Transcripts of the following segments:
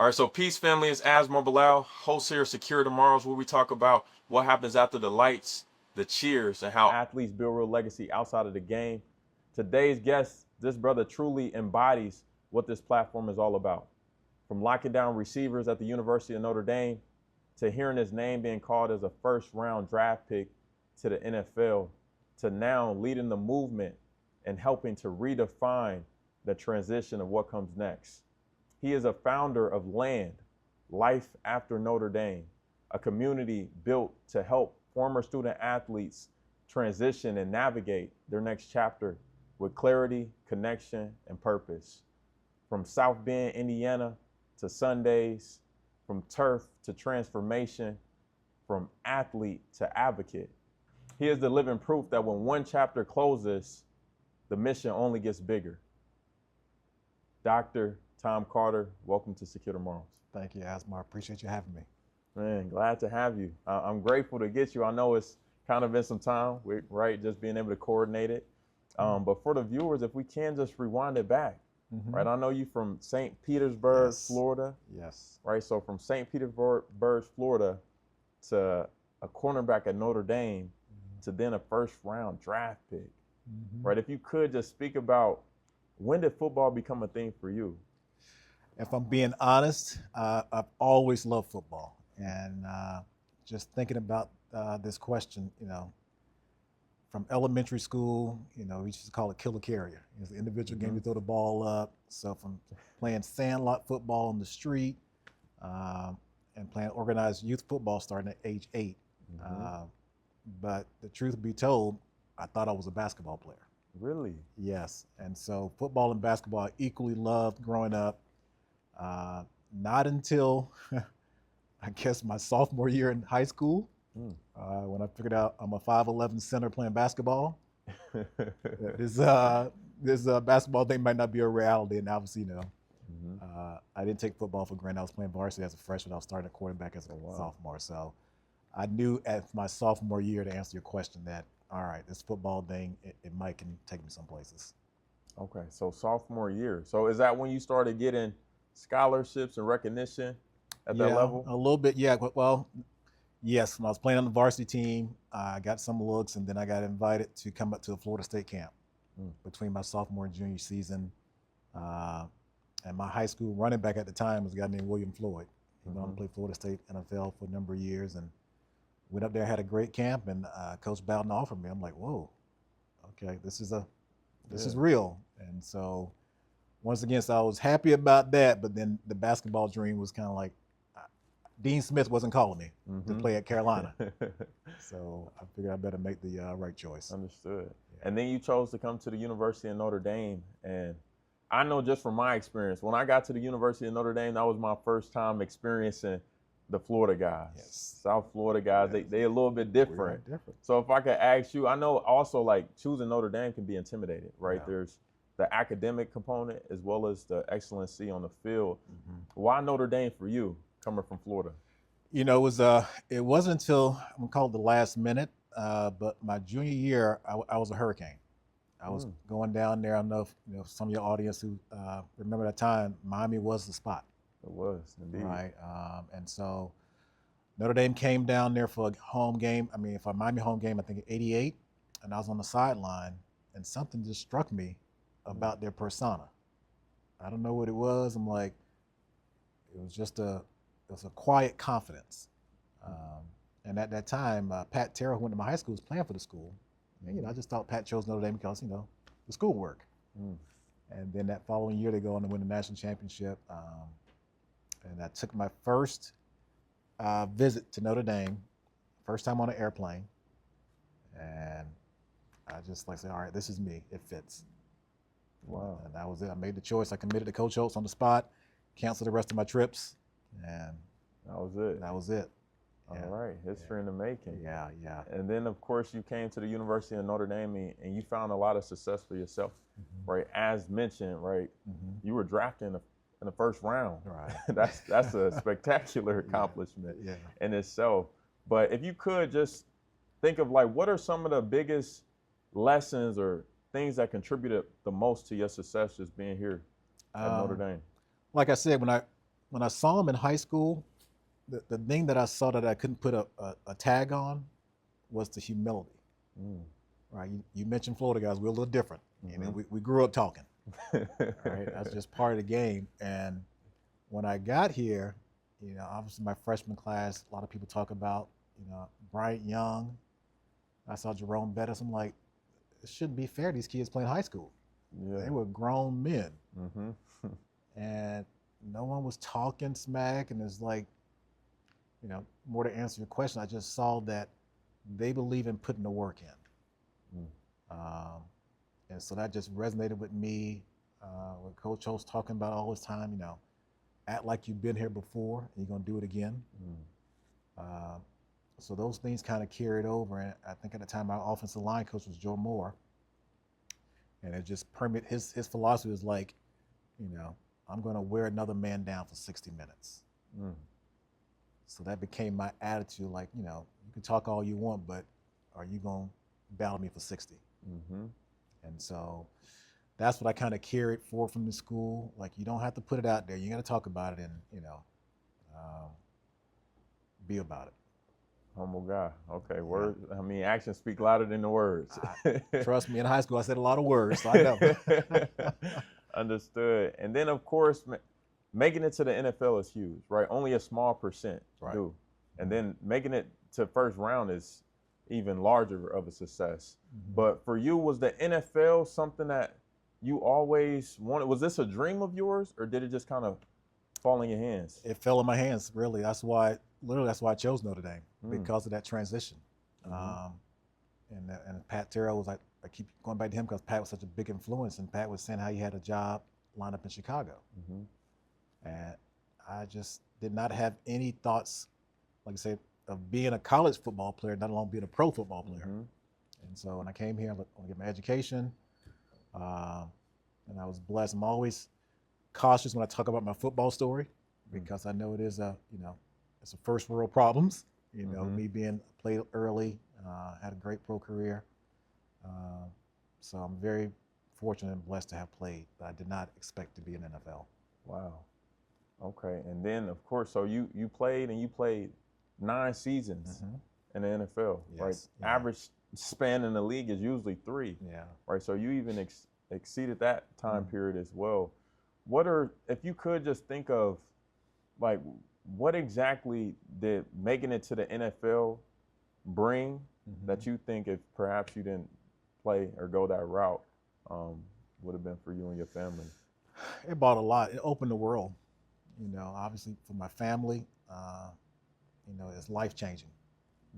All right, so peace, family. It's Asmar Bilal, host here, Secure Tomorrows, where we talk about what happens after the lights, the cheers, and how athletes build real legacy outside of the game. Today's guest, this brother truly embodies what this platform is all about. From locking down receivers at the University of Notre Dame to hearing his name being called as a first-round draft pick to the NFL, to now leading the movement and helping to redefine the transition of what comes next. He is a founder of LIFE After Notre Dame, a community built to help former student athletes transition and navigate their next chapter with clarity, connection, and purpose. From South Bend, Indiana to Sundays, from turf to transformation, from athlete to advocate. He is the living proof that when one chapter closes, the mission only gets bigger. Dr. Tom Carter, welcome to Secure Tomorrows. Thank you, Asmar. Appreciate you having me. Man, glad to have you. I'm grateful to get you. I know it's kind of been some time, right? Just being able to coordinate it. But for the viewers, if we can just rewind it back, right? I know you from St. Petersburg, Yes. Florida. Yes. Right? So from St. Petersburg, Florida to a cornerback at Notre Dame to then a first round draft pick, right? If you could just speak about when did football become a thing for you? If I'm being honest, I've always loved football. And just thinking about this question, from elementary school, we used to call it killer carrier. It's an individual game, you throw the ball up. So from playing sandlot football on the street and playing organized youth football starting at age 8. But the truth be told, I thought I was a basketball player. Really? Yes. And so football and basketball I equally loved growing up. Not until, I guess, my sophomore year in high school, when I figured out I'm a 5'11" center playing basketball. This basketball thing might not be a reality, and obviously, I didn't take football for granted. I was playing varsity as a freshman. I was starting at quarterback as a sophomore. So I knew at my sophomore year, to answer your question, that, all right, this football thing, it might can take me some places. Okay, so sophomore year. So is that when you started getting scholarships and recognition at that level? A little bit, yeah. Well, yes, when I was playing on the varsity team, I got some looks, and then I got invited to come up to the Florida State camp between my sophomore and junior season. And my high school running back at the time was a guy named William Floyd. He went on to play Florida State NFL for a number of years, and went up there, had a great camp, and Coach Bowden offered me. I'm like, whoa, okay, this is real. And so once again, so I was happy about that, but then the basketball dream was kind of like, Dean Smith wasn't calling me to play at Carolina. So I figured I better make the right choice. Understood. Yeah. And then you chose to come to the University of Notre Dame. And I know just from my experience, when I got to the University of Notre Dame, that was my first time experiencing the Florida guys. Yes. South Florida guys, they a little bit different. So if I could ask you, I know also like choosing Notre Dame can be intimidating, right? Yeah. There's the academic component as well as the excellency on the field. Why Notre Dame for you, coming from Florida? It wasn't until, I'm gonna call it the last minute, but my junior year, I was a Hurricane. I was going down there. I don't know if some of your audience who remember that time, Miami was the spot. It was, indeed. Right, and so Notre Dame came down there for a home game. For a Miami home game, I think in '88, and I was on the sideline, and something just struck me about their persona. I don't know what it was. I'm like, it was a quiet confidence. And at that time, Pat Terrell, who went to my high school, was playing for the school. And, I just thought Pat chose Notre Dame because, the schoolwork. And then that following year, they go on to win the national championship. And I took my first visit to Notre Dame, first time on an airplane. And I just said, all right, this is me. It fits. Wow. And that was it. I made the choice. I committed to Coach Holtz on the spot, canceled the rest of my trips, and that was it. That was it. All right, history in the making. Yeah. And then, of course, you came to the University of Notre Dame and you found a lot of success for yourself, right? As mentioned, right? You were drafted in the first round. Right. That's a spectacular accomplishment in itself. But if you could just think of what are some of the biggest lessons or things that contributed the most to your success just being here at Notre Dame? Like I said, when when I saw him in high school, the thing that I saw that I couldn't put a tag on was the humility. Right? You mentioned Florida guys, we're a little different. You know, we grew up talking. Right? That's just part of the game. And when I got here, you know, obviously my freshman class, a lot of people talk about, you know, Bryant Young. I saw Jerome Bettis. I'm like, it shouldn't be fair. These kids playing high school. Yeah. They were grown men. And no one was talking smack. And it's like, you know, more to answer your question, I just saw that they believe in putting the work in. And so that just resonated with me. What Coach Ho's talking about all this time, you know, act like you've been here before and you're going to do it again. So those things kind of carried over. And I think at the time, our offensive line coach was Joe Moore. And it just permeated, his philosophy was like, you know, I'm going to wear another man down for 60 minutes. So that became my attitude, like, you know, you can talk all you want, but are you going to battle me for 60? And so that's what I kind of carried forward from the school. Like, you don't have to put it out there. You got to talk about it and, you know, be about it. Humble guy. Okay, words. I mean, actions speak louder than the words. Trust me, in high school, I said a lot of words, so I know. Understood. And then, of course, making it to the NFL is huge, right? Only a small percent do. And then making it to first round is even larger of a success. But for you, was the NFL something that you always wanted? Was this a dream of yours, or did it just kind of fall in your hands? It fell in my hands, really. That's why I chose Notre Dame, because of that transition. And Pat Terrell was like, I keep going back to him because Pat was such a big influence, and Pat was saying how he had a job lined up in Chicago. And I just did not have any thoughts, like I said, of being a college football player, not alone being a pro football player. And so when I came here, I want to get my education, and I was blessed. I'm always cautious when I talk about my football story, because I know it is it's a first world problems. You know, me being played early, had a great pro career. So I'm very fortunate and blessed to have played, but I did not expect to be in NFL. Wow. Okay. And then, of course, so you played 9 seasons in the NFL, right? Average span in the league is usually 3, right? So you even exceeded that time period as well. If you could just think of, like, what exactly did making it to the NFL bring that you think, if perhaps you didn't play or go that route, would have been for you and your family? It brought a lot. It opened the world. You know, obviously for my family, you know, it's life-changing.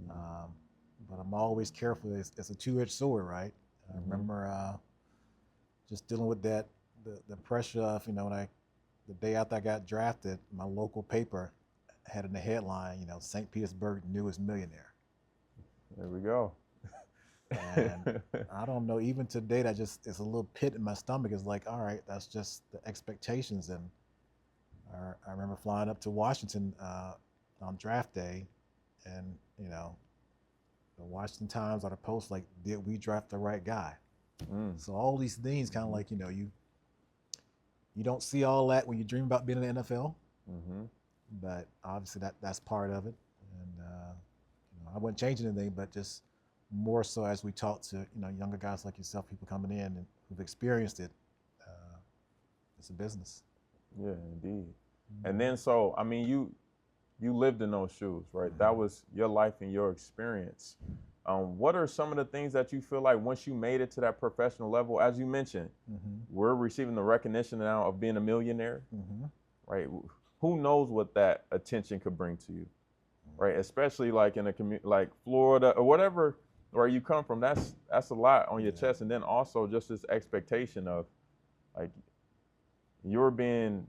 But I'm always careful. It's a two-edged sword, right? I remember just dealing with that, the pressure of, you know, the day after I got drafted, my local paper had in the headline, you know, St. Petersburg newest millionaire. There we go. And I don't know, even today, it's a little pit in my stomach. It's like, all right, that's just the expectations. And I remember flying up to Washington on draft day, and, you know, the Washington Times or the Post, like, did we draft the right guy? So all these things kind of like, you know, you don't see all that when you dream about being in the NFL, but obviously that's part of it. And you know, I wouldn't change anything, but just more so as we talk to, you know, younger guys like yourself, people coming in and who've experienced it, it's a business. Yeah, indeed. And then, so, I mean, you lived in those shoes, right? That was your life and your experience. What are some of the things that you feel like once you made it to that professional level, as you mentioned, we're receiving the recognition now of being a millionaire, right? Who knows what that attention could bring to you, right? Especially like in a community like Florida or whatever, where you come from, that's a lot on your chest. And then also just this expectation of, like, you're being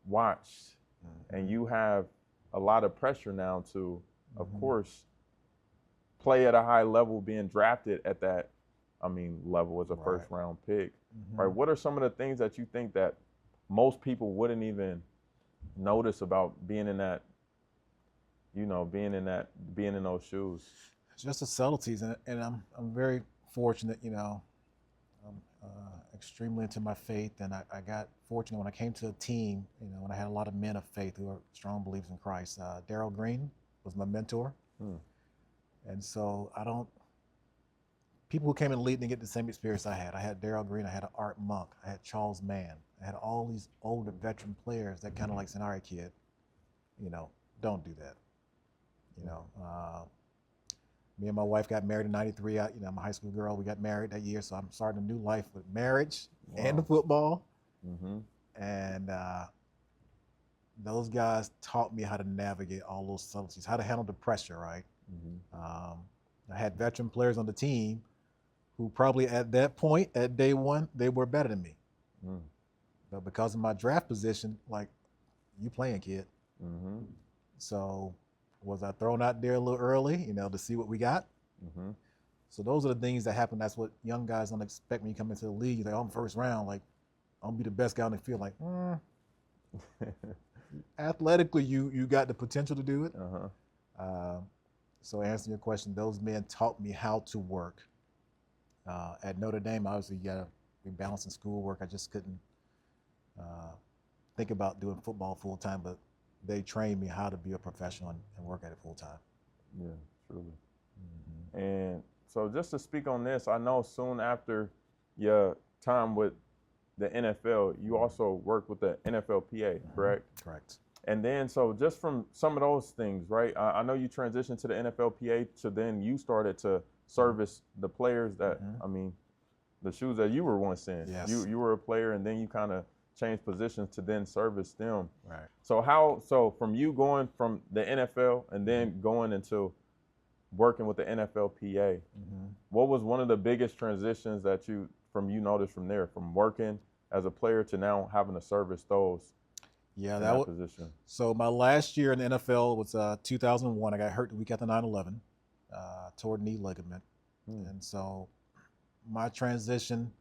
watched and you have a lot of pressure now to, of course, play at a high level, being drafted at that, level as a first round pick, right? What are some of the things that you think that most people wouldn't even notice about being in that, you know, being in those shoes? It's just the subtleties, and I'm very fortunate, you know, extremely into my faith, and I got fortunate when I came to a team, when I had a lot of men of faith who are strong believers in Christ. Daryl Green was my mentor. And so people who came in the league didn't get the same experience I had. I had Daryl Green, I had Art Monk, I had Charles Mann. I had all these older veteran players that kind of like said, all right, kid, don't do that. Me and my wife got married in '93. I'm a high school girl. We got married that year, so I'm starting a new life with marriage and the football. And those guys taught me how to navigate all those subtleties, how to handle the pressure, right? I had veteran players on the team who probably at that point, at day one, they were better than me. But because of my draft position, like, you playing, kid. So was I thrown out there a little early, to see what we got? So those are the things that happen. That's what young guys don't expect when you come into the league. You're like, I'm first round, like, I'm gonna be the best guy on the field. Like, athletically, you got the potential to do it. So answering your question, those men taught me how to work. At Notre Dame, obviously, you gotta be balancing schoolwork. I just couldn't think about doing football full time, but they trained me how to be a professional and work at it full time. Yeah, truly. And so just to speak on this, I know soon after your time with the NFL, you also worked with the NFLPA, correct? Correct. And then, so just from some of those things, right? I know you transitioned to the NFLPA, so then you started to service the players that, the shoes that you were once in. Yes. You were a player, and then you kind of changed positions to then service them. Right. So from you going from the NFL and then going into working with the NFLPA, what was one of the biggest transitions that you noticed from there, from working as a player to now having to service those? Yeah, that position. So my last year in the NFL was 2001. I got hurt the week after 9/11, tore knee ligament. And so my transition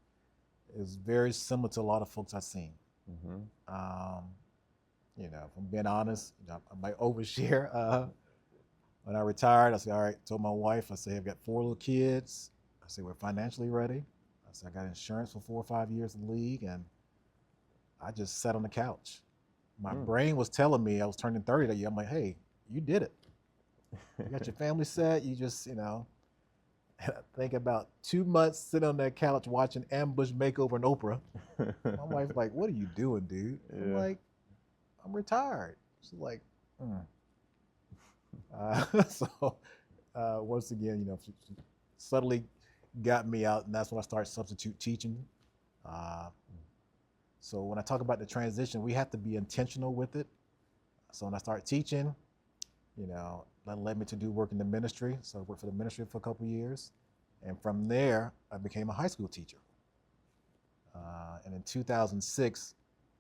is very similar to a lot of folks I've seen. If I'm being honest, I might overshare. When I retired, I said, all right, told my wife, I said, I've got 4 little kids. I said, we're financially ready. I said, I got insurance for 4 or 5 years in the league, and I just sat on the couch. My brain was telling me, I was turning 30 that year. I'm like, hey, you did it. You got your family set. You just, and I think about 2 months sitting on that couch watching Ambush Makeover and Oprah. My wife's like, what are you doing, dude? I'm like, I'm retired. She's like, So once again, she subtly got me out, and that's when I started substitute teaching. So when I talk about the transition, we have to be intentional with it. So when I started teaching, that led me to do work in the ministry. So I worked for the ministry for a couple of years. And from there, I became a high school teacher. And in 2006,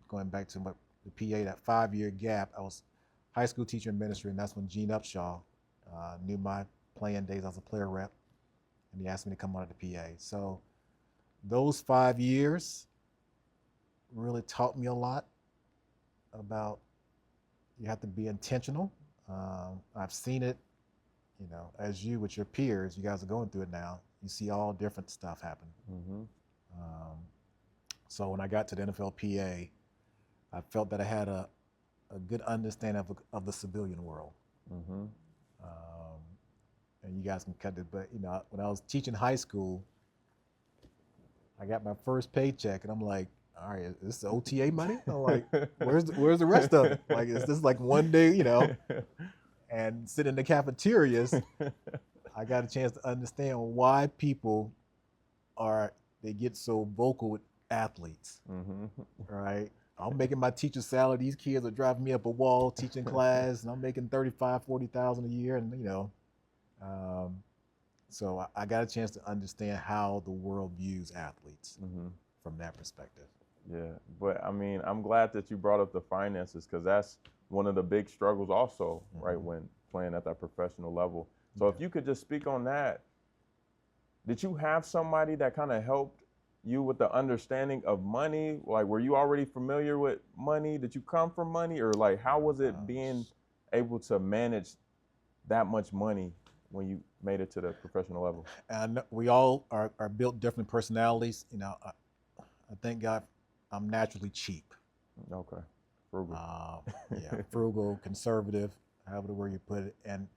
going back to the PA, that 5-year gap, I was high school teacher in ministry, and that's when Gene Upshaw knew my playing days as a player rep, and he asked me to come on to the PA. So those 5 years really taught me a lot about you have to be intentional. I've seen it, as you with your peers, you guys are going through it now. You see all different stuff happen. So when I got to the NFLPA, I felt that I had a good understanding of the civilian world. And you guys can cut it, but when I was teaching high school, I got my first paycheck, and I'm like, all right, is this the OTA money? I'm like, where's the rest of it? Like, is this like one day, and sitting in the cafeterias, I got a chance to understand why people they get so vocal with athletes, right? I'm making my teacher salary. These kids are driving me up a wall teaching class, and I'm making $35,000, $40,000 a year, and so I got a chance to understand how the world views athletes from that perspective. Yeah, but I'm glad that you brought up the finances, because that's one of the big struggles also, right, when playing at that professional level. So if you could just speak on that, did you have somebody that kind of helped you with the understanding of money? Like, were you already familiar with money? Did you come from money, or like, how was it being able to manage that much money when you made it to the professional level? And we all are built different personalities. I thank God I'm naturally cheap. Okay. Frugal. Yeah, frugal, conservative, however the word you put it. And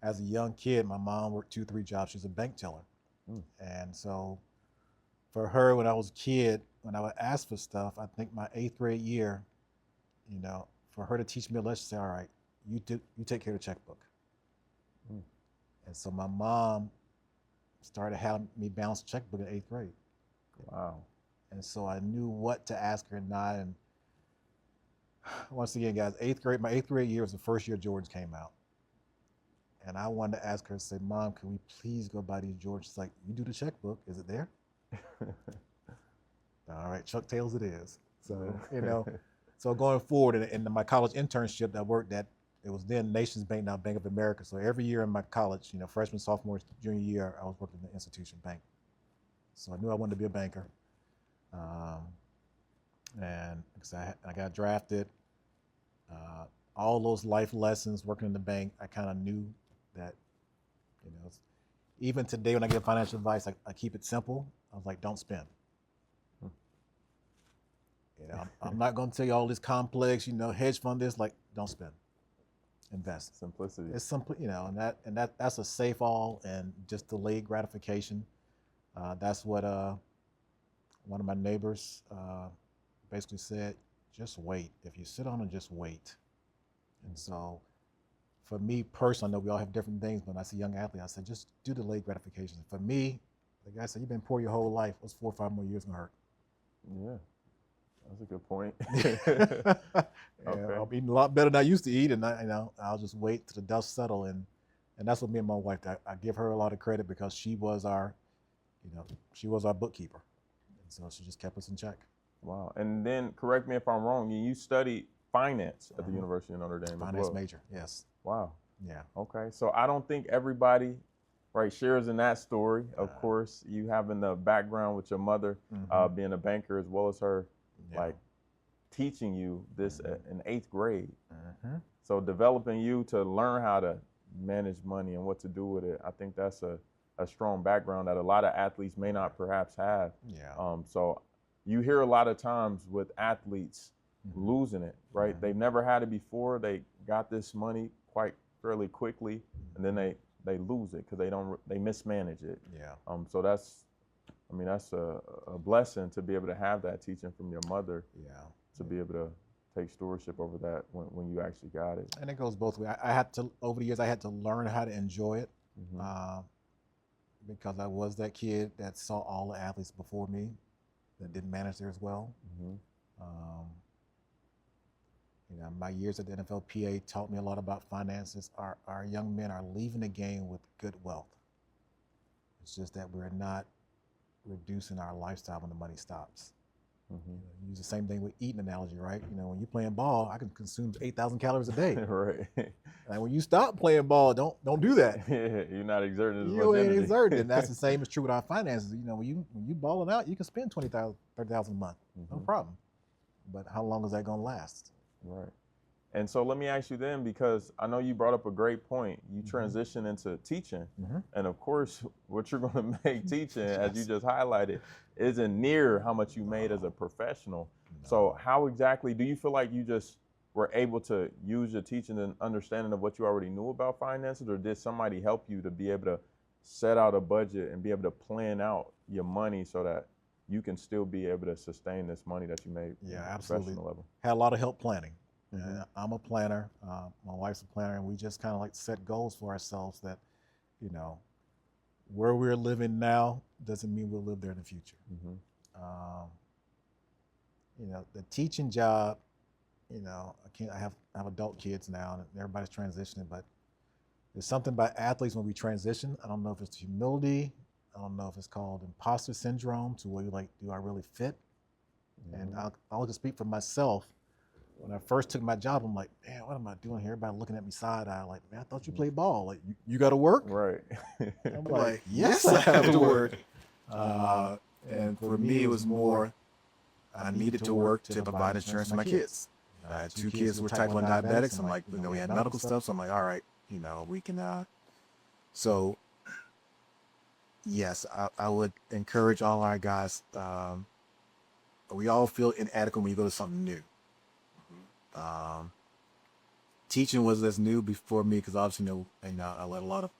as a young kid, my mom worked 2, 3 jobs. She was a bank teller. Mm. And so for her, when I was a kid, when I would ask for stuff, I think my 8th grade year, for her to teach me a lesson, say, all right, you take care of the checkbook. Mm. And so my mom started having me balance the checkbook in 8th grade. Wow. And so I knew what to ask her and not. And once again, guys, my 8th grade year was the first year Jordans came out. And I wanted to ask her, say, Mom, can we please go buy these Jordans? She's like, you do the checkbook. Is it there? All right, Chuck Tails it is. So, so going forward in my college internship, I worked at, it was then Nations Bank, now Bank of America. So every year in my college, freshman, sophomore, junior year, I was working in the institution bank. So I knew I wanted to be a banker. And because I got drafted, all those life lessons working in the bank, I kind of knew that, even today when I give financial advice, I keep it simple. I was like, don't spend. I'm not going to tell you all this complex, hedge fund this, like, don't spend. Invest. Simplicity. It's simple, and that's a safe all and just delayed gratification. That's what one of my neighbors basically said, just wait. If you sit on and just wait. And so for me personally, I know we all have different things, but when I see young athletes, I said, just do delayed gratification. For me, the guy said, you've been poor your whole life. What's 4 or 5 more years gonna hurt? Yeah, that's a good point. Okay. I'm eating a lot better than I used to eat, and I'll just wait till the dust settle. And that's what me and my wife, I give her a lot of credit because she was our bookkeeper. And so she just kept us in check. Wow. And then correct me if I'm wrong, you studied finance at the University of Notre Dame Finance as well. major, yes. Wow. Yeah. Okay. So I don't think everybody, right, shares in that story. Of course, you having the background with your mother being a banker as well as her, like, teaching you this in 8th grade. So developing you to learn how to manage money and what to do with it, I think that's a strong background that a lot of athletes may not perhaps have. Yeah. So you hear a lot of times with athletes losing it, right? They've never had it before. They got this money quite fairly quickly, and then they lose it because they mismanage it. Yeah. So that's a blessing to be able to have that teaching from your mother. Yeah. To be able to take stewardship over that when you actually got it. And it goes both ways. I had to, over the years, I had to learn how to enjoy it because I was that kid that saw all the athletes before me that didn't manage theirs well. My years at the NFLPA taught me a lot about finances. Our young men are leaving the game with good wealth. It's just that we're not reducing our lifestyle when the money stops. Use the same thing with eating analogy, right? When you're playing ball, I can consume 8,000 calories a day. Right. And when you stop playing ball, don't do that. You're not exerting as much You ain't energy. exerting. And that's the same is true with our finances. When you balling out, you can spend $20,000, $30,000 a month, no problem. But how long is that gonna last? Right. And so let me ask you then, because I know you brought up a great point. You transition into teaching, and of course, what you're going to make teaching, as you just highlighted, isn't near how much you made as a professional. No. So how exactly do you feel like you just were able to use your teaching and understanding of what you already knew about finances, or did somebody help you to be able to set out a budget and be able to plan out your money so that you can still be able to sustain this money that you made at absolutely. Professional level? Had a lot of help planning. I'm a planner. My wife's a planner, and we just kind of like set goals for ourselves that, where we're living now doesn't mean we'll live there in the future. The teaching job, I have adult kids now, and everybody's transitioning, but there's something about athletes when we transition. I don't know if it's humility. I don't know if it's called imposter syndrome, to where you're like, do I really fit? And I'll just speak for myself. When I first took my job, I'm like, man, what am I doing here? Everybody looking at me side eye, like, man, I thought you played ball. Like, you got to work? Right. I'm like, yes, I have to work. And for me, it was more, I needed to work to provide insurance for my kids. I had 2 kids who were type 1 diabetics. I'm like, we had medical stuff. So I'm like, all right, we can. So, yes, I would encourage all our guys, we all feel inadequate when you go to something new. Teaching was as new before me because obviously, I led a lot of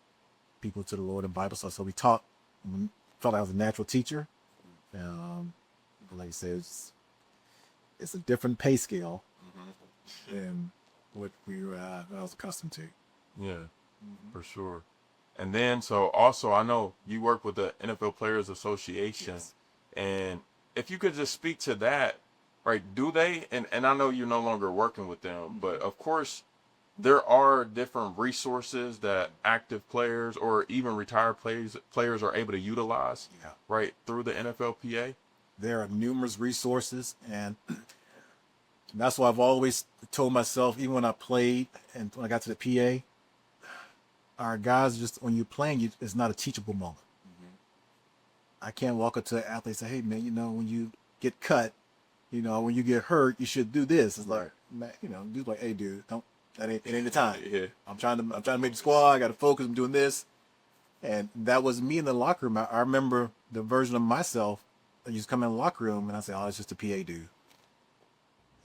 people to the Lord in Bible stuff. So we taught, felt I was a natural teacher. Like I said, it's a different pay scale than what I was accustomed to. Yeah, for sure. And then, so also, I know you work with the NFL Players Association, Yes. and if you could just speak to that, right? Do they, and I know you're no longer working with them, but of course, there are different resources that active players or even retired players are able to utilize, Yeah. right, through the NFLPA. There are numerous resources, and that's why I've always told myself, even when I played and when I got to the PA, our guys, just when you're playing, it's not a teachable moment. I can't walk up to an athlete and say, hey, man, when you get cut, when you get hurt, you should do this. It's like, man, dude's like, hey, dude, it ain't the time. Yeah. I'm trying to make the squad. I got to focus. I'm doing this. And that was me in the locker room. I remember the version of myself that used to come in the locker room and I say, oh, it's just a PA dude.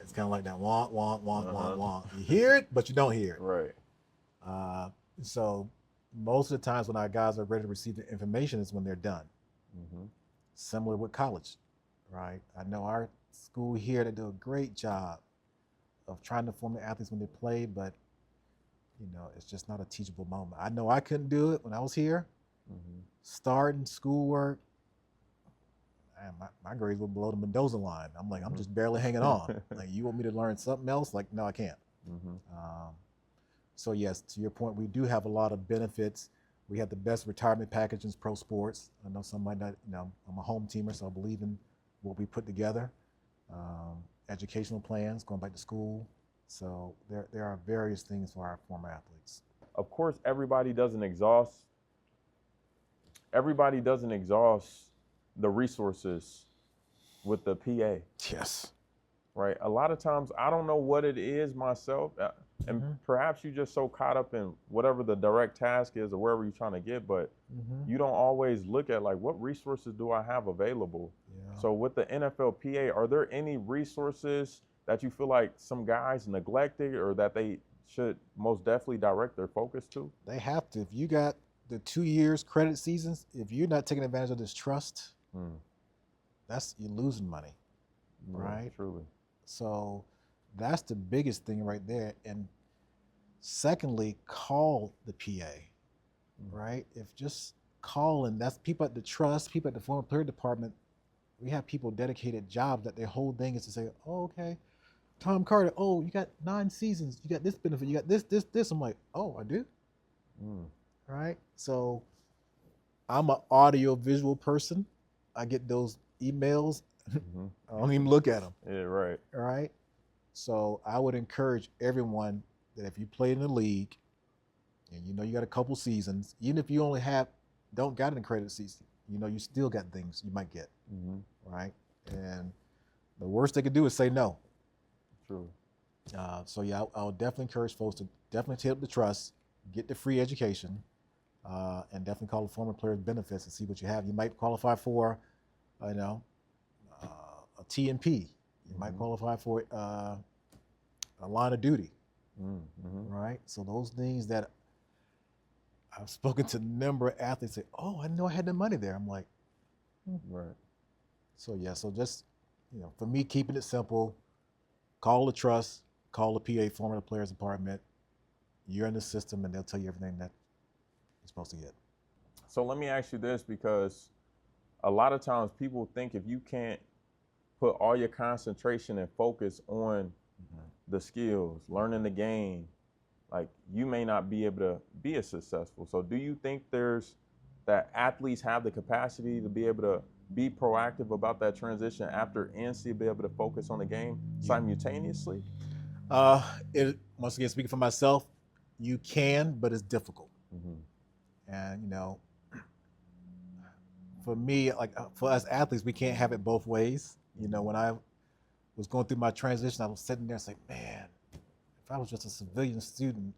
It's kind of like that, wonk, wonk, wonk, wonk, wonk. You hear it, but you don't hear it. Right. So most of the times when our guys are ready to receive the information is when they're done. Similar with college, right? I know our school here, they do a great job of trying to form the athletes when they play, but it's just not a teachable moment. I know I couldn't do it when I was here. Starting schoolwork, man, my grades were below the Mendoza line. I'm like, I'm just barely hanging on. Like, you want me to learn something else? Like, no, I can't. So yes, to your point, we do have a lot of benefits. We have the best retirement package in pro sports. I know some might not, I'm a home teamer, so I believe in what we put together. Educational plans, going back to school. So there are various things for our former athletes. Of course, everybody doesn't exhaust the resources with the PA. Yes. Right. A lot of times I don't know what it is myself. And perhaps you're just so caught up in whatever the direct task is or wherever you're trying to get, but you don't always look at like, what resources do I have available? Yeah. So with the NFLPA, are there any resources that you feel like some guys neglected or that they should most definitely direct their focus to? They have to. If you got the 2 years credit seasons, if you're not taking advantage of this trust, you're losing money, right? Truly. So that's the biggest thing right there. And secondly, call the PA, right? If just call, and that's people at the trust, people at the former player department. We have people dedicated jobs that their whole thing is to say, oh, okay, Tom Carter, oh, you got 9 seasons, you got this benefit, you got this. I'm like, oh, I do? Right? So I'm an audio visual person. I get those emails. I don't even look at them. Yeah, right. All right. So I would encourage everyone that if you play in the league and you got a couple seasons, even if you only don't got an accredited season, you still got things you might get. Right. And the worst they could do is say no. True. So yeah, I would definitely encourage folks to definitely take up the trust, get the free education, and definitely call the former players benefits and see what you have. You might qualify for, a TNP. You might qualify for a line of duty, right? So those things that I've spoken to a number of athletes say, oh, I didn't know I had the money there. I'm like, right. So yeah, so just, for me, keeping it simple, call the trust, call the PA, former players department. You're in the system and they'll tell you everything that you're supposed to get. So let me ask you this, because a lot of times people think if you can't put all your concentration and focus on the skills, learning the game, like you may not be able to be as successful. So do you think that athletes have the capacity to be able to be proactive about that transition after NC, be able to focus on the game simultaneously? Once again, speaking for myself, you can, but it's difficult. And, for me, for us athletes, we can't have it both ways. When I was going through my transition, I was sitting there and saying, man, if I was just a civilian student,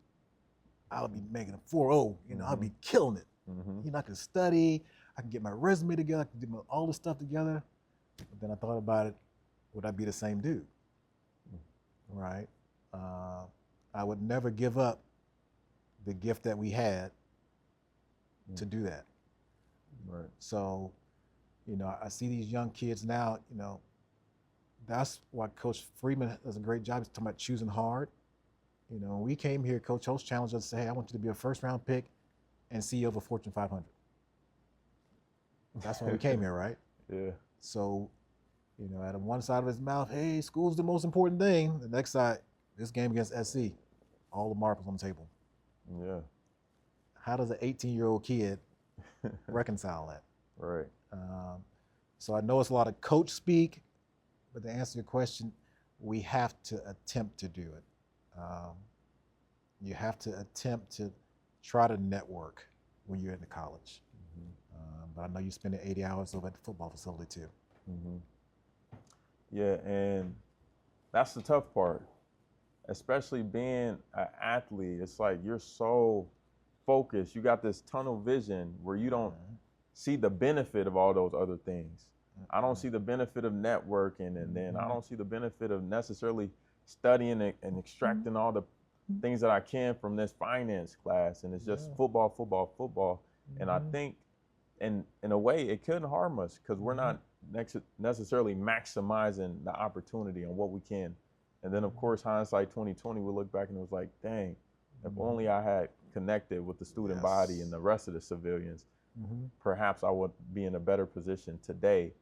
I would be making a 4.0, I'd be killing it. I could study, I can get my resume together, I can get all this stuff together. But then I thought about it, would I be the same dude? Right? I would never give up the gift that we had to do that. Right. So, I see these young kids now, that's why Coach Freeman does a great job. He's talking about choosing hard. When we came here, Coach Host challenged us to say, hey, I want you to be a first-round pick and CEO of a Fortune 500. That's why we came here, right? Yeah. So, at one side of his mouth, hey, school's the most important thing. The next side, this game against SC, all the marbles on the table. Yeah. How does an 18-year-old kid reconcile that? Right. So I know it's a lot of coach speak, but to answer your question, we have to attempt to do it. You have to attempt to try to network when you're in the college. But I know you spend 80 hours over at the football facility too. Yeah, and that's the tough part, especially being an athlete. It's like you're so focused. You got this tunnel vision where you don't see the benefit of all those other things. I don't see the benefit of networking, and then I don't see the benefit of necessarily studying and extracting all the things that I can from this finance class. And it's just football, football, football. And I think in a way it couldn't harm us because we're not necessarily maximizing the opportunity and what we can. And then of course, hindsight 2020, we look back and it was like, dang, if only I had connected with the student body and the rest of the civilians, perhaps I would be in a better position today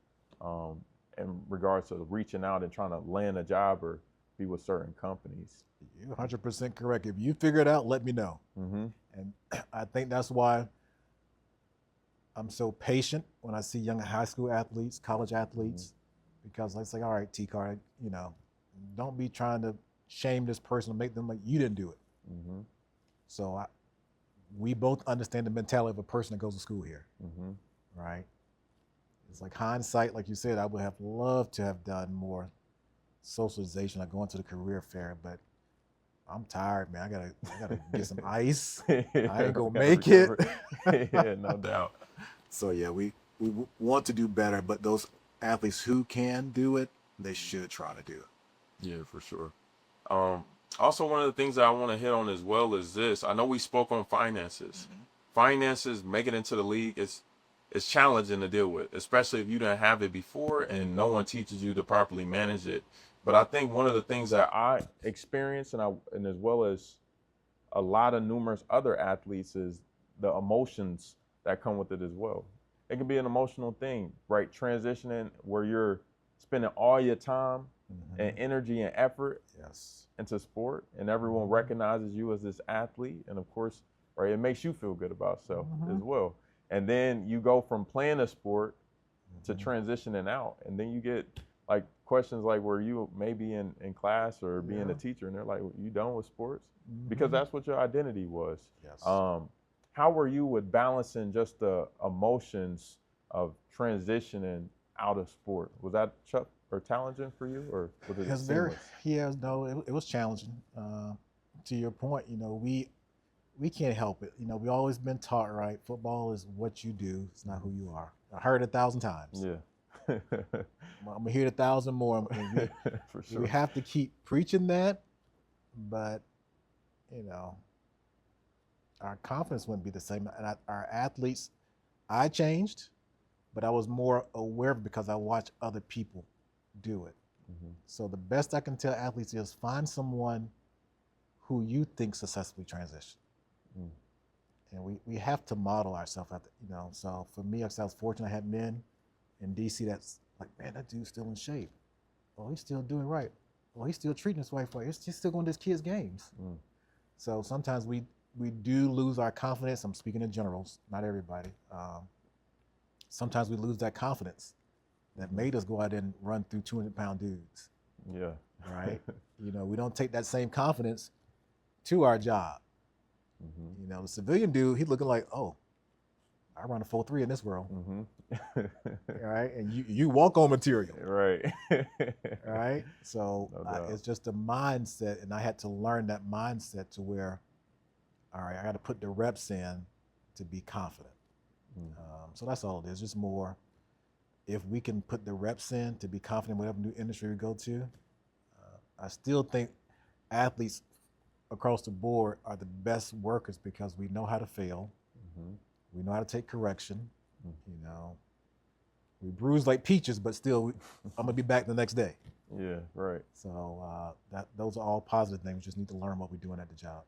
in regards to reaching out and trying to land a job or be with certain companies. You're 100% correct. If you figure it out, let me know. And I think that's why I'm so patient when I see young high school athletes, college athletes, because I say, all right, T-Card, don't be trying to shame this person and make them like you didn't do it. So we both understand the mentality of a person that goes to school here, right? It's like hindsight, like you said, I would have loved to have done more socialization, like going to the career fair, but I'm tired, man. I gotta get some ice. I ain't gonna make it. Yeah, no doubt. So yeah, we want to do better, but those athletes who can do it, they should try to do it. Yeah, for sure. Also, one of the things that I want to hit on as well is this. I know we spoke on finances. Finances, making it into the league, it's challenging to deal with, especially if you didn't have it before and no one teaches you to properly manage it. But I think one of the things that I experienced and as well as a lot of numerous other athletes is the emotions that come with it as well. It can be an emotional thing, right? Transitioning where you're spending all your time and energy and effort into sport, and everyone recognizes you as this athlete, and of course, right, it makes you feel good about yourself as well. And then you go from playing a sport to transitioning out, and then you get like questions like, were you maybe in class or being a teacher, and they're like, you done with sports? Because that's what your identity was. How were you with balancing just the emotions of transitioning out of sport? Was that challenging for you, or was it seamless? It was challenging. To your point, we can't help it. We've always been taught, right? Football is what you do. It's not who you are. I heard it 1,000 times. I'm gonna hear it 1,000 more. For sure. We have to keep preaching that, but our confidence wouldn't be the same. And our athletes, I changed, but I was more aware of it because I watched other people do it. So the best I can tell athletes is find someone who you think successfully transitioned. And we have to model ourselves after, so for me, I was fortunate I had men in DC that's like, man, that dude's still in shape. Oh, he's still doing right. Oh, he's still treating his wife right. He's still going to his kids' games. So sometimes we do lose our confidence. I'm speaking in generals, not everybody. Sometimes we lose that confidence that made us go out and run through 200-pound dudes. Yeah. Right? We don't take that same confidence to our job. The civilian dude, he's looking like, oh, I run a 4.3 in this world. Right? And you walk on material. Right. Right? So it's just a mindset, and I had to learn that mindset to where, all right, I got to put the reps in to be confident. So that's all it is, just more if we can put the reps in to be confident in whatever new industry we go to, I still think athletes across the board are the best workers because we know how to fail. Mm-hmm. We know how to take correction. You know, we bruise like peaches, but still, I'm gonna be back the next day. Yeah, right. So those are all positive things. We just need to learn what we're doing at the job.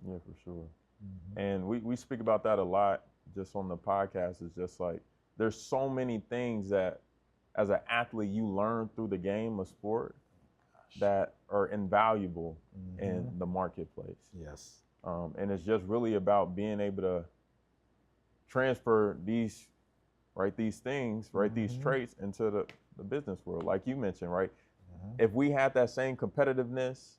Yeah, for sure. Mm-hmm. And we speak about that a lot just on the podcast. It's just like there's so many things that as an athlete you learn through the game of sport that are invaluable in the marketplace. Yes. And it's just really about being able to transfer these things, these traits into the business world. Like you mentioned, right? If we had that same competitiveness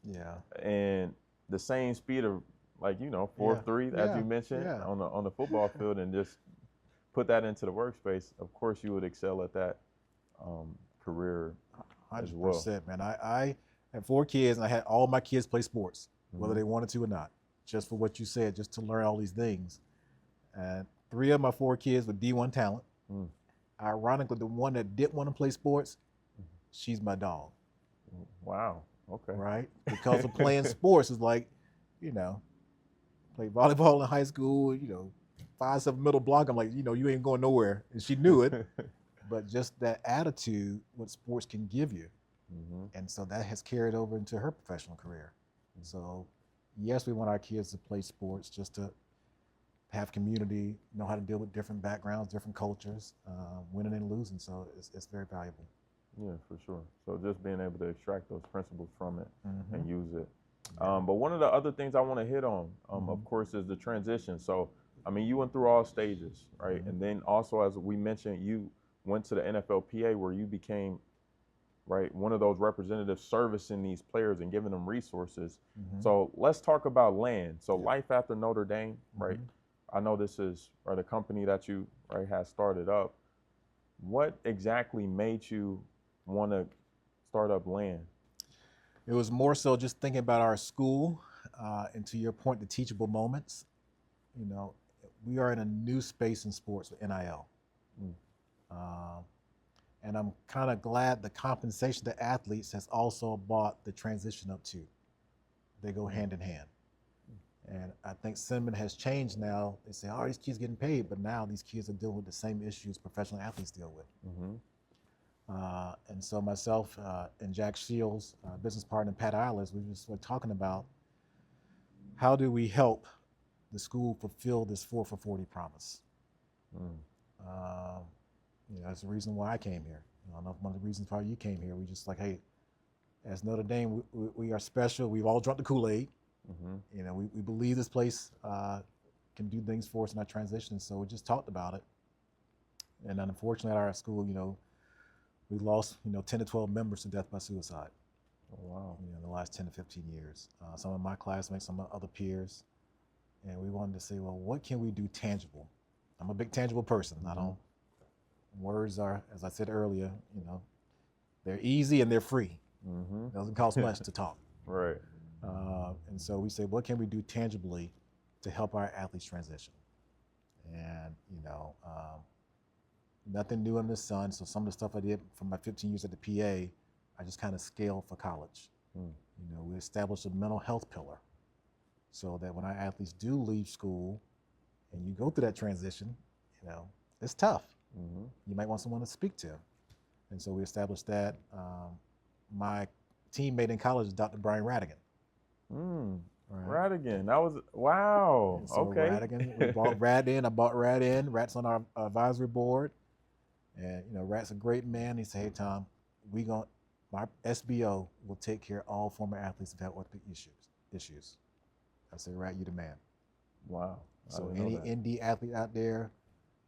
and the same speed of 4-3 as you mentioned on the football field and just put that into the workspace, of course you would excel at that career 100%, as well. Man. I had 4 kids and I had all my kids play sports, whether they wanted to or not, just for what you said, just to learn all these things. And 3 of my 4 kids were D1 talent. Ironically, the one that didn't want to play sports, she's my dog. Wow. Okay. Right? Because of playing sports is like, you know, played volleyball in high school, 5-7 middle block. I'm like, you ain't going nowhere. And she knew it. But just that attitude, what sports can give you. And so that has carried over into her professional career. So yes, we want our kids to play sports just to have community, know how to deal with different backgrounds, different cultures, winning and losing. So it's very valuable. Yeah, for sure. So just being able to extract those principles from it and use it. But one of the other things I want to hit on, of course, is the transition. So, I mean, you went through all stages, right? And then also, as we mentioned, you went to the NFLPA where you became, right, one of those representatives servicing these players and giving them resources. So let's talk about land. So Life After Notre Dame, right? I know this is the company that you has started up. What exactly made you want to start up land? It was more so just thinking about our school, and to your point, the teachable moments. We are in a new space in sports with NIL. And I'm kind of glad the compensation to athletes has also brought the transition up too. They go hand in hand. And I think sentiment has changed now. They say, oh, these kids getting paid, but now these kids are dealing with the same issues professional athletes deal with. And so myself and Jack Shields, business partner Pat Eilers, we just were talking about how do we help the school fulfill this 4 for 40 promise. That's the reason why I came here. I don't know if one of the reasons why you came here. We just like, hey, as Notre Dame, we are special. We've all drunk the Kool-Aid. We believe this place can do things for us in our transition. So we just talked about it. And unfortunately at our school, we lost, 10 to 12 members to death by suicide. Oh, wow. In the last 10 to 15 years. Some of my classmates, some of other peers. And we wanted to say, well, what can we do tangible? I'm a big tangible person. Words are, as I said earlier, they're easy and they're free. It doesn't cost much to talk. Right. And so we say, what can we do tangibly to help our athletes transition? And, nothing new under the sun. So some of the stuff I did from my 15 years at the PA, I just kind of scaled for college. We established a mental health pillar so that when our athletes do leave school and you go through that transition, it's tough. You might want someone to speak to. And so we established that. My teammate in college is Dr. Brian Radigan. Radigan, that was, wow. So okay. Radigan, we brought Rad in. I brought Rad in. Rat's on our advisory board. And, Rat's a great man. He said, hey, Tom, my SBO will take care of all former athletes who've had orthopedic issues. I said, Rat, you the man. Wow. So any ND athlete out there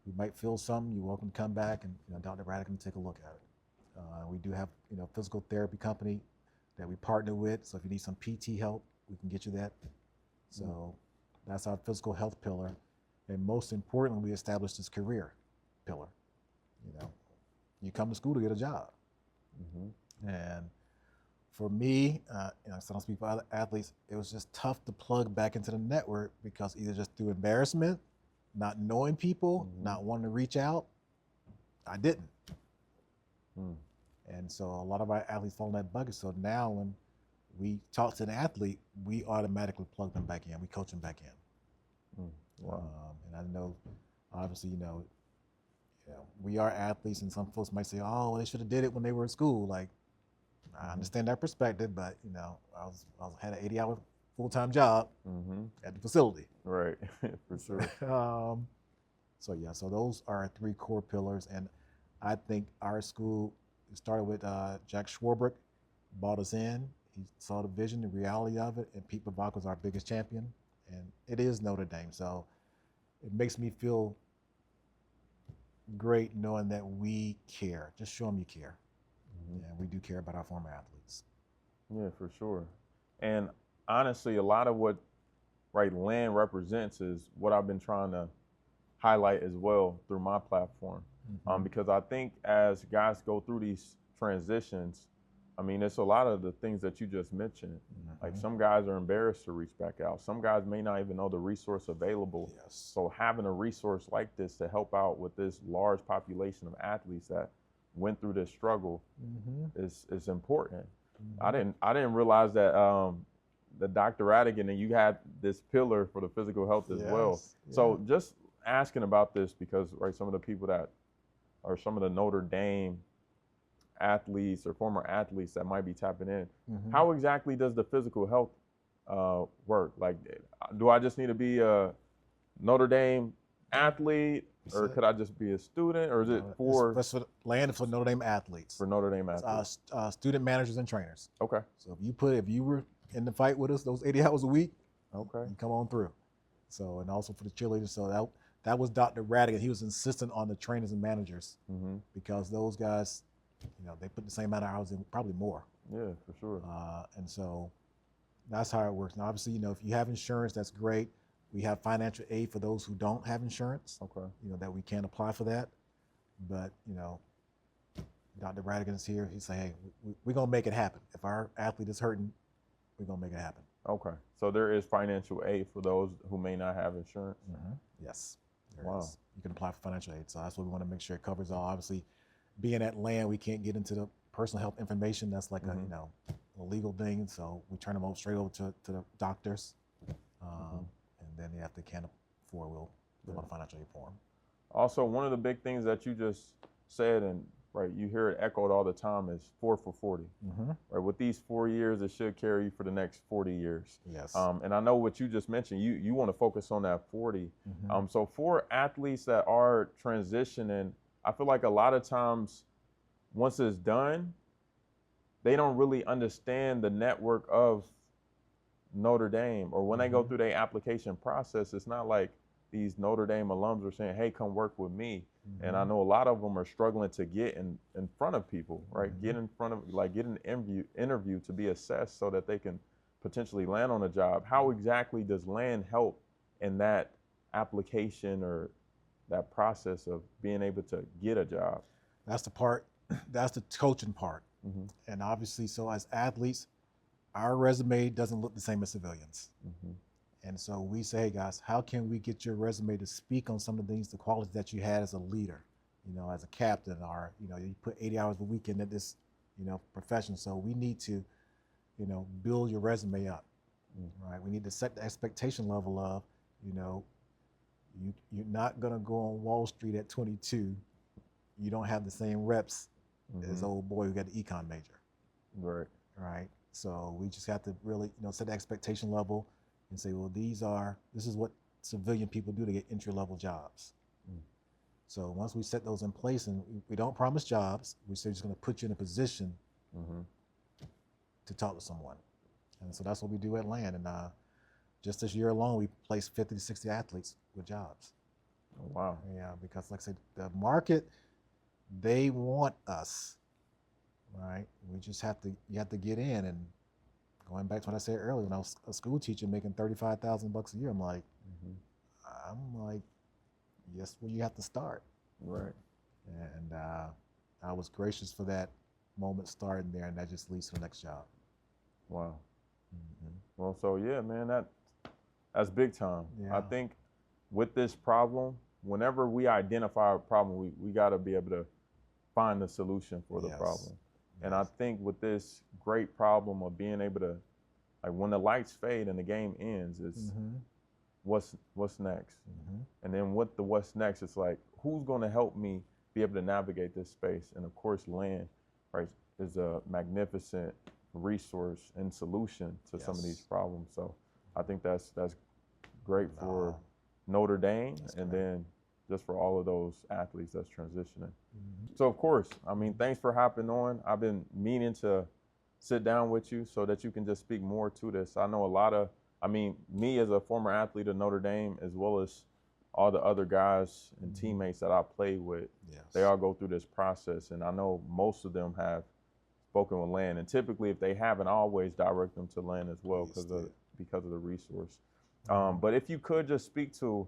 who might feel something, you're welcome to come back and Dr. Radigan can take a look at it. We do have physical therapy company that we partner with. So if you need some PT help, we can get you that. So that's our physical health pillar. And most importantly, we established this career pillar. You come to school to get a job. And for me, I don't speak for other athletes, it was just tough to plug back into the network because either just through embarrassment, not knowing people, not wanting to reach out, I didn't. Mm. And so a lot of our athletes fall in that bucket. So now when we talk to an athlete, we automatically plug them back in. We coach them back in. Mm. Wow. And I know, obviously, we are athletes, and some folks might say, "Oh, they should have did it when they were in school." Like, I understand that perspective, but I had an 80-hour full-time job at the facility. Right, for sure. So those are our 3 core pillars, and I think our school started with Jack Schwarbrick, brought us in. He saw the vision, the reality of it, and Pete Bavach was our biggest champion, and it is Notre Dame. So it makes me feel great knowing that we care. Just show them you care. And we do care about our former athletes. Yeah, for sure. And honestly, a lot of what land represents is what I've been trying to highlight as well through my platform. Because I think as guys go through these transitions, I mean, it's a lot of the things that you just mentioned. Like some guys are embarrassed to reach back out. Some guys may not even know the resource available. Yes. So having a resource like this to help out with this large population of athletes that went through this struggle is important. I didn't realize that the Dr. Radigan and you had this pillar for the physical health as well. Yeah. So just asking about this because some of the people that are some of the Notre Dame athletes or former athletes that might be tapping in, how exactly does the physical health work? Like, do I just need to be a Notre Dame athlete, or could I just be a student, or is it for land for Notre Dame athletes? For Notre Dame athletes, student managers and trainers. Okay. So if you were in the fight with us those 80 hours a week, okay, you come on through. So, and also for the cheerleaders. So that was Dr. Radigan. He was insistent on the trainers and managers because those guys, they put the same amount of hours in, probably more. Yeah, for sure. And so that's how it works. Now, obviously, if you have insurance, that's great. We have financial aid for those who don't have insurance. Okay. That we can apply for that. But, Dr. Radigan is here. He say, hey, we're going to make it happen. If our athlete is hurting, we're going to make it happen. Okay. So there is financial aid for those who may not have insurance? Yes. There is. You can apply for financial aid. So that's what we want to make sure it covers all. Obviously, being at land, we can't get into the personal health information. That's like a legal thing. So we turn them straight over to the doctors. And then if they can't afford, we'll want a financial aid for them. Also, one of the big things that you just said, and you hear it echoed all the time, is 4 for 40. Right, with these 4 years, it should carry you for the next 40 years. Yes. And I know what you just mentioned. You want to focus on that 40. So for athletes that are transitioning, I feel like a lot of times, once it's done, they don't really understand the network of Notre Dame, or when they go through their application process, it's not like these Notre Dame alums are saying, hey, come work with me. And I know a lot of them are struggling to get in front of people, right? Get in front of, get an interview to be assessed so that they can potentially land on a job. How exactly does land help in that application or that process of being able to get a job? That's the part, that's the coaching part. And obviously, so as athletes, our resume doesn't look the same as civilians. And so we say, hey guys, how can we get your resume to speak on some of the things, the qualities that you had as a leader, as a captain, or, you put 80 hours a week into this, profession. So we need to, build your resume up, right? We need to set the expectation level of, you're not going to go on Wall Street at 22. You don't have the same reps as old boy who got the econ major. Right. Right. So we just have to really, set the expectation level and say, well, this is what civilian people do to get entry-level jobs. So once we set those in place, and we don't promise jobs, we say just going to put you in a position to talk to someone. And so that's what we do at Land. And just this year alone, we placed 50 to 60 athletes with jobs. Oh, wow. Yeah, because like I said, the market, they want us, right? We just you have to get in. And going back to what I said earlier, when I was a school teacher making $35,000 a year, I'm like, yes, well, you have to start. Right. And I was gracious for that moment starting there, and that just leads to the next job. Wow. Well, so yeah, man, that's big time. Yeah. I think with this problem, whenever we identify a problem, we got to be able to find the solution for the Yes. problem. And I Yes. think with this great problem of being able to, like when the lights fade and the game ends, it's what's next. And then with the what's next, it's like, who's going to help me be able to navigate this space? And of course, land, right, is a magnificent resource and solution to some of these problems. So I think that's great for Notre Dame, and then just for all of those athletes that's transitioning. So of course, I mean, thanks for hopping on. I've been meaning to sit down with you so that you can just speak more to this. I know a lot of, I mean, me as a former athlete of Notre Dame, as well as all the other guys and teammates that I played with, they all go through this process. And I know most of them have spoken with Land. And typically, if they haven't, I always direct them to Land as well because of the resource. But if you could just speak to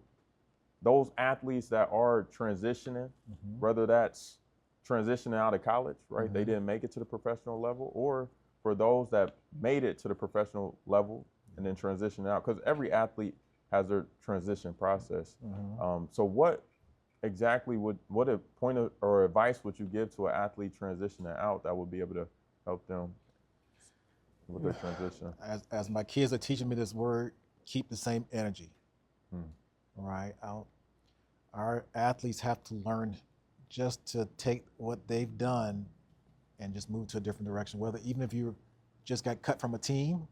those athletes that are transitioning, whether that's transitioning out of college, right? They didn't make it to the professional level, or for those that made it to the professional level and then transitioning out, because every athlete has their transition process. So what exactly what a point of, or advice would you give to an athlete transitioning out that would be able to help them with their transition? As my kids are teaching me this word, keep the same energy. Right? Our athletes have to learn just to take what they've done and just move to a different direction. Whether even if you just got cut from a team,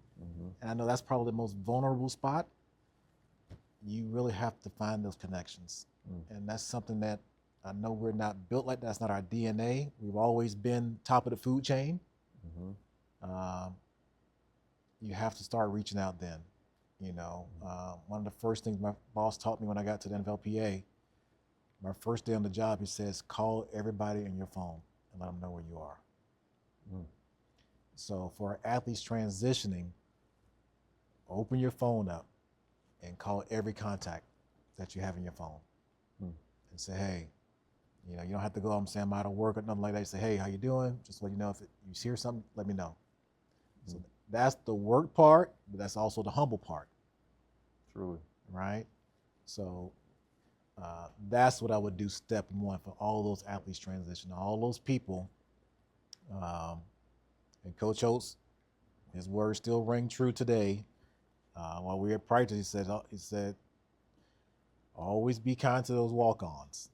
and I know that's probably the most vulnerable spot, you really have to find those connections. And that's something that I know we're not built like that. That's not our DNA. We've always been top of the food chain. You have to start reaching out then. You know, one of the first things my boss taught me when I got to the NFLPA, my first day on the job, he says, call everybody in your phone and let them know where you are. So for athletes transitioning, open your phone up and call every contact that you have in your phone and say, hey, you know, you don't have to go, I'm saying I'm out of work or nothing like that. You say, hey, how you doing? Just let you know if you hear something, let me know. So that's the work part, but that's also the humble part. Truly. Right? So that's what I would do step one for all those athletes transition, all those people. And Coach Oates, his words still ring true today. While we were at practice, he said, always be kind to those walk-ons.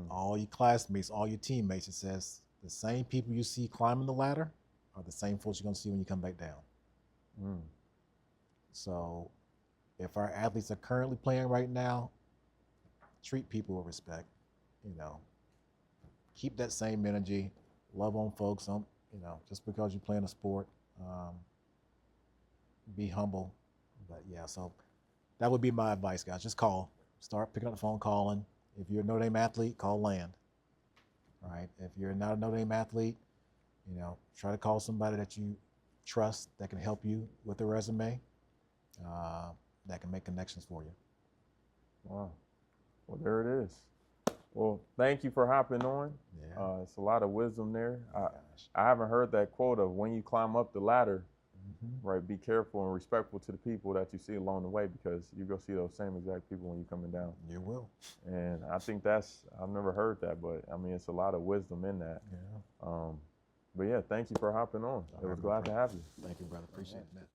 All your classmates, all your teammates. It says the same people you see climbing the ladder are the same folks you're gonna see when you come back down. So if our athletes are currently playing right now, treat people with respect, you know, keep that same energy, love on folks, you know, just because you're playing a sport, be humble. But yeah, so that would be my advice, guys. Just start picking up the phone, calling. If you're a Notre Dame athlete, call Land. All right. If you're not a Notre Dame athlete, you know, try to call somebody that you trust that can help you with the resume, that can make connections for you. Wow. Well, there it is. Well, thank you for hopping on. Yeah. It's a lot of wisdom there. I haven't heard that quote of when you climb up the ladder, right, be careful and respectful to the people that you see along the way, because you're going to see those same exact people when you're coming down. You will. And I think I've never heard that, but I mean, it's a lot of wisdom in that. Yeah. But yeah, thank you for hopping on. It was glad to have you. Thank you, brother. Appreciate that.